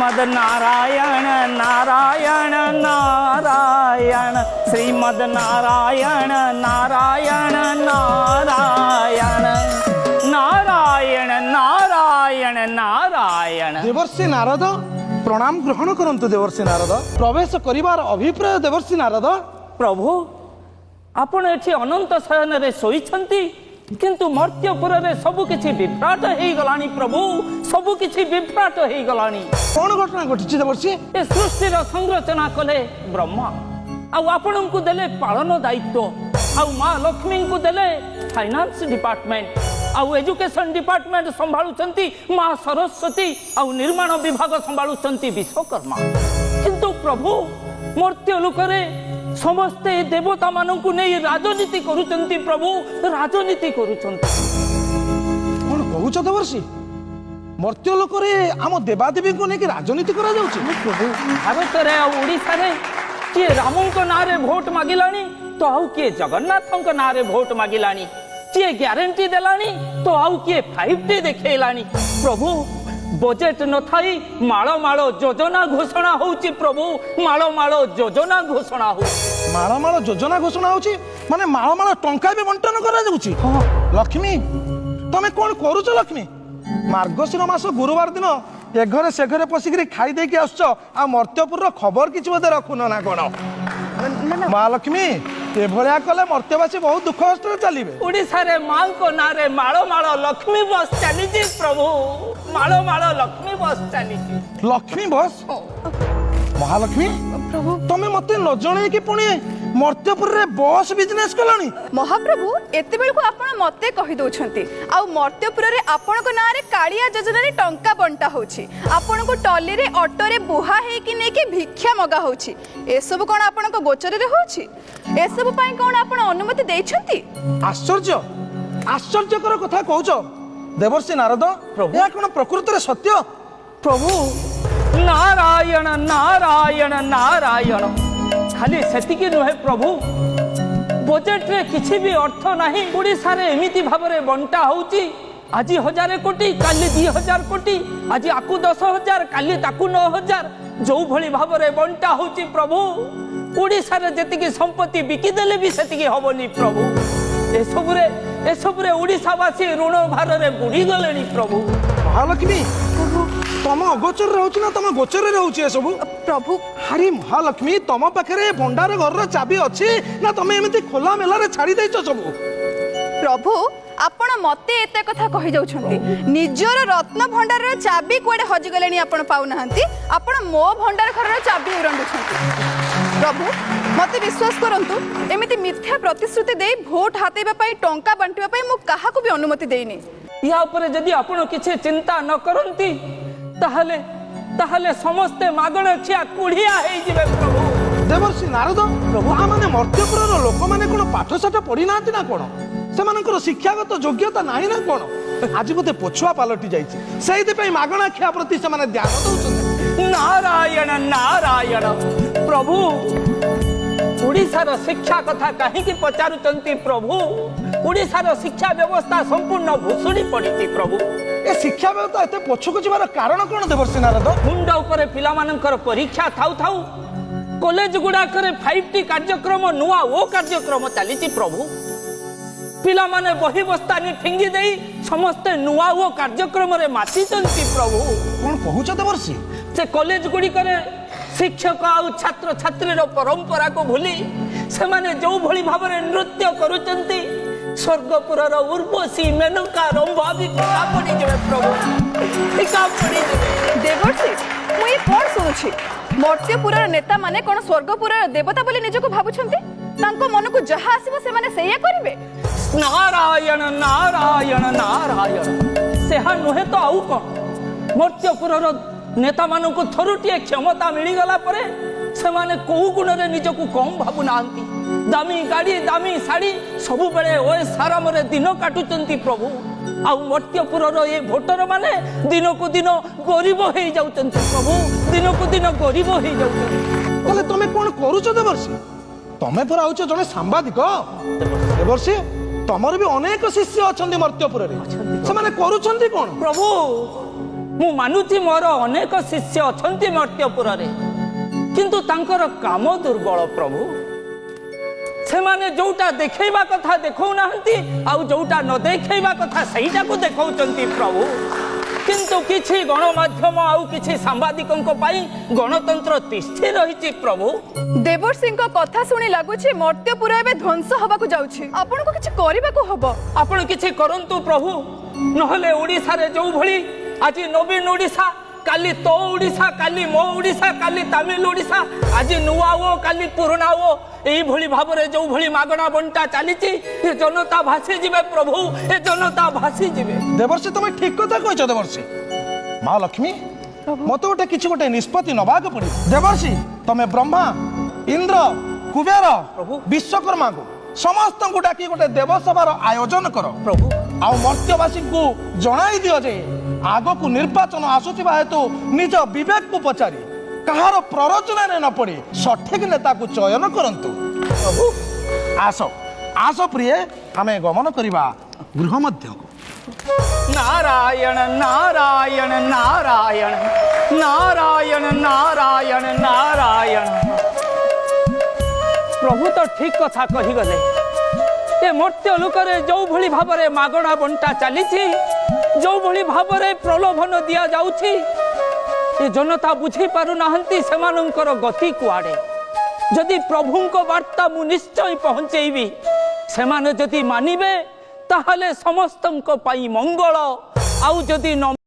श्रीमद नारायण नारायण नारायण श्रीमद नारायण नारायण नारायण नारायण नारायण नारायण। देवर्षि नारद प्रणाम ग्रहण करंतु। देवर्षि नारद प्रवेश करिवार अभिप्राय। देवर्षि नारद प्रभु आपण एठी अनंत शयन रे सोईछंती किंतु मर्त्यपुर रे सबु किछि विभ्राट हेई गलानी। प्रभु सबु किछि विभ्राट हेई गलानी। कोन घटना घटिछि देवर्षि? ए सृष्टि रो संरचना कले ब्रह्मा आउ आपण को देले पालन दायित्व आउ मां लक्ष्मी को देले फाइनेंस डिपार्टमेंट आउ एजुकेशन डिपार्टमेंट संभाळुचंती मां सरस्वती आउ निर्माण विभाग संभाळुचंती विश्वकर्मा। किंतु प्रभु मर्त्य लोकरे समस्ते देवता मानू नहीं राजनीति करुचंती। प्रभु राजनीति करुचंती। कोन कहूछ देवर्षि? मर्त्य लोक रे आम देवादेवी को लेके राजनीति करा जाउछि? प्रभु भारत रे आ ओडिसा रे किए रामों को नारे वोट मागिलानी तो आउ किए जगन्नाथ को नारे वोट मागिलानी। किए ग्यारंटी देलानी तो आउ किए 5T देखैलानी। प्रभु बजेट न थाई माळ माळ योजना घोषणा होउची। प्रभु माळ माळ योजना घोषणा हो। माळ माळ योजना घोषणा होउची माने माळ माळ टंका भी बंटन करा जाउछि। लक्ष्मी तमे कोन करूछ? लक्ष्मी मार्गशीर मास गुरुवार दिन ए घरे से घरे पसिकरी खाई दे के आछो आ मर्त्यपुर खबर किछ बदे रखुन ना कोन? मां लक्ष्मी ए भलिया कले मर्त्यवासी बहुत दुख कष्ट चलिबे। ओडिसा रे मां को नारे माळ माळ लक्ष्मी बस चलीजी। प्रभु माळ माळ लक्ष्मी बस चलीजी। लक्ष्मी बस? महालक्ष्मी प्रभु तमे मते न जणे कि पुणी मर्त्यपुर रे बस बिजनेस कलानी? महाप्रभु एते बेल को आपण मते कहि दोछंती आ मर्त्यपुर रे आपण को नारे कालिया योजना रे टंका बंटा होछि। आपण को टॉली रे ऑटो रे बुहा हे कि नै कि भिक्षा मगा होछि। ए सब कोन आपण को गोचर रे होछि? ए सब पई कोन आपण अनुमति देछंती? आश्चर्य आश्चर्यकर कथा कहूछ देवर्षि नारद। या कोन प्रकृति रे सत्य? प्रभु नारायण नारायण नारायण। खाली सेतिकी नुहे प्रभु बजेट रे किछि भी अर्थ नाही। ओडिसा रे एमिति भाबरे बंटा होउची। आज 1000 कोटी काली 2000 कोटी आज आकु 10,000 काली ताकु 9,000 जो भली भाबरे बंटा होउची। प्रभु ओडिसा रे जेतिकी संपत्ति बिकी देले भी सेतिकी होबनी। प्रभु ए सबरे ओडिसावासी ऋण भार रे बुडी गलेनी। प्रभु महालक्ष्मी तम अगोचर रहउछ ना तम गोचर रहउछ? ए सब प्रभु हरि महालक्ष्मी तम पाखरे भंडार घर रो चाबी अछि ना तमे एमिति खोला मेला रे छाडी दैछ सब? प्रभु आपण मते एते कथा कहि जाउछंती निजर रत्न भंडार रो चाबी कोडे हजि गलेनी आपण पाउ नाहंती। आपण मो भंडार घर रो चाबी उरंदुछंती। प्रभु मते विश्वास करंतु एमिति मिथ्या प्रतिश्रुति दे वोट हातेबा पई टंका बांटिबा पई मु काहाकू भी अनुमति देइनी। या ऊपर जदि आपण किछि चिंता न करंती ताहले ताहले समस्ते मागण छिया कुढ़िया हेई जिवे। प्रभु देवर्षि नारद प्रभु आ माने मर्त्यपुर रो लोक माने कोन पाठ साठ पढी नांती ना कोन? सेमानकर शिक्षागत योग्यता नाही ना कोन? आज बोते पछुआ पालटी जाईछि सेहि पई मागणा खिया प्रति सेमाने ध्यान दउछन। नारायण नारायण। प्रभु ओडिसार शिक्षा कथा कहीं की पचारुचंती? प्रभु ओडिसार शिक्षा व्यवस्था संपूर्ण भुसुड़ी पड़ी। प्रभु ए शिक्षा व्यवस्था एते पछुक जिबार कारण कोन? देवर्षि नारद मुंड ऊपर पिलामानकर परीक्षा थाउ थाउ कॉलेज गुडा करे 5T कार्यक्रम नुआ ओ कार्यक्रम चलीची। प्रभु पिला माने बही बस्तानी ठिंगी देई समस्ते नुआ ओ कार्यक्रम रे मातिचंती। प्रभु कोन कहूछ देवर्षि? से कॉलेज गुडी करे शिक्षक आउ छात्र छात्री रो परंपरा को भूली से माने जो भली भाबरे नृत्य करूचंती स्वर्गपुर रो उर्वशी मेनका रंभा भी फिका पड़ी जवे। प्रभु फिका पड़ी जवे। देवर्षि मु ये कोन सुनुछि मर्त्यपुर नेता माने कोन स्वर्गपुर देवता बोली निजको भाबुछंती? तांको मन को जहा आसीबो से माने सेया करिवे। नारायण नारायण नारायण। सेहा नुहे तो आउ कोन? मर्त्यपुर रो नेता मानू थरुटिए क्षमता मिली गला परे से माने कोउ गुण रे निजको कम भाबु नांती। दामी गाड़ी दामी साड़ी सबु बेले ओए साराम रे दिन काटुचंती। प्रभु आ मर्त्यपुर रो ये भोटर माने दिन को दिन गरीब हे जाउचंती। प्रभु दिन को दिन गरीब हे जाउचंती। बोले तमे कोन करूछ देवर्षि? तमे पर आउछ जने सांबादिक? देवर्षि तमर भी अनेक शिष्य अछंती मर्त्यपुर रे से माने करूछंती कोन? प्रभु ମୁଁ ମାନୁଛି ମୋର ଅନେକ ଶିଷ୍ୟ ଅଛନ୍ତି ମର୍ତ୍ତ୍ୟପୁରରେ, କିନ୍ତୁ ତାଙ୍କର କାମ ଦୁର୍ବଳ ପ୍ରଭୁ। ସେମାନେ ଯୋଉଟା ଦେଖେଇବା କଥା ଦେଖାଉନାହାନ୍ତି, ଆଉ ଯୋଉଟା ନ ଦେଖେଇବା କଥା ସେଇଟାକୁ ଦେଖାଉଛନ୍ତି ପ୍ରଭୁ। କିନ୍ତୁ କିଛି ଗଣମାଧ୍ୟମ ଆଉ କିଛି ସାମ୍ବାଦିକଙ୍କ ପାଇଁ ଗଣତନ୍ତ୍ର ତିଷ୍ଠି ରହିଛି ପ୍ରଭୁ। ଦେବର୍ଷିଙ୍କ କଥା ଶୁଣି ଲାଗୁଛି ମର୍ତ୍ତ୍ୟପୁର ଏବେ ଧ୍ୱଂସ ହବାକୁ ଯାଉଛି। ଆପଣଙ୍କୁ କିଛି କରିବାକୁ ହବ। ଆପଣ କିଛି କରନ୍ତୁ ପ୍ରଭୁ, ନହେଲେ ଓଡ଼ିଶାରେ ଯୋଉ ଭଳି ଆଜି ନବୀନ ଓଡ଼ିଶା, କାଲି ତୋ ଓଡ଼ିଶା, କାଲି ମୋ ଓଡ଼ିଶା, କାଲି ତାମିଲ ଓଡ଼ିଶା, ଆଜି ନୂଆ ଓ କାଲି ପୁରୁଣା ଓ, এইଭଳି ଭାବରେ ଯୋଉଭଳି ମାଗଣା ବଣ୍ଟା ଚାଲିଛି, ଏ ଜନତା ଭାସିଯିବେ ପ୍ରଭୁ, ଏ ଜନତା ଭାସିଯିବେ। ଦେବର୍ଷି ତମେ ଠିକ କଥା କହିଛ ଦେବର୍ଷି। ମା ଲକ୍ଷ୍ମୀ ମତେ ଗୋଟେ କିଛି ଗୋଟେ ନିଷ୍ପତ୍ତି ନବାକୁ ପଡିବ। ଦେବର୍ଷି ତମେ ବ୍ରହ୍ମା, ଇନ୍ଦ୍ର, କୁବେର, ପ୍ରଭୁ। ବିଶ୍ୱକର୍ମାଙ୍କୁ ସମସ୍ତଙ୍କୁ ଡାକି ଗୋଟେ ଦେବସଭାର ଆୟୋଜନ କର ପ୍ରଭୁ। ଆଉ ମର୍ତ୍ତ୍ୟବାସୀଙ୍କୁ ଜଣାଇ ଦିଅ ଯେ ଆଗକୁ ନିର୍ବାଚନ ଆସୁଥିବା ହେତୁ ନିଜ ବିବେକକୁ ପଚାରି କାହାର ପ୍ରରୋଚନାରେ ନ ପଡି ସଠିକ ନେତାକୁ ଚୟନ କରନ୍ତୁ। ପ୍ରଭୁ ଆସ ଆସ ପ୍ରିୟ, ଆମେ ଗମନ କରିବା ଗୃହ ମଧ୍ୟକୁ। ନାରାୟଣ ନାରାୟଣ ନାରାୟଣ ନାରାୟଣ ନାରାୟଣ ନାରାୟଣ। ପ୍ରଭୁ ତ ଠିକ କଥା କହିଗଲେ। ଏ ମର୍ତ୍ତ୍ୟ ଲୋକରେ ଯୋଉଭଳି ଭାବରେ ମାଗଣା ବଣ୍ଟା ଚାଲିଛି, ଯୋଉଭଳି ଭାବରେ ପ୍ରଲୋଭନ ଦିଆଯାଉଛି, ଏ ଜନତା ବୁଝି ପାରୁନାହାନ୍ତି ସେମାନଙ୍କର ଗତି କୁଆଡ଼େ। ଯଦି ପ୍ରଭୁଙ୍କ ବାର୍ତ୍ତା ମୁଁ ନିଶ୍ଚୟ ପହଞ୍ଚେଇବି, ସେମାନେ ଯଦି ମାନିବେ ତାହେଲେ ସମସ୍ତଙ୍କ ପାଇଁ ମଙ୍ଗଳ, ଆଉ ଯଦି ନ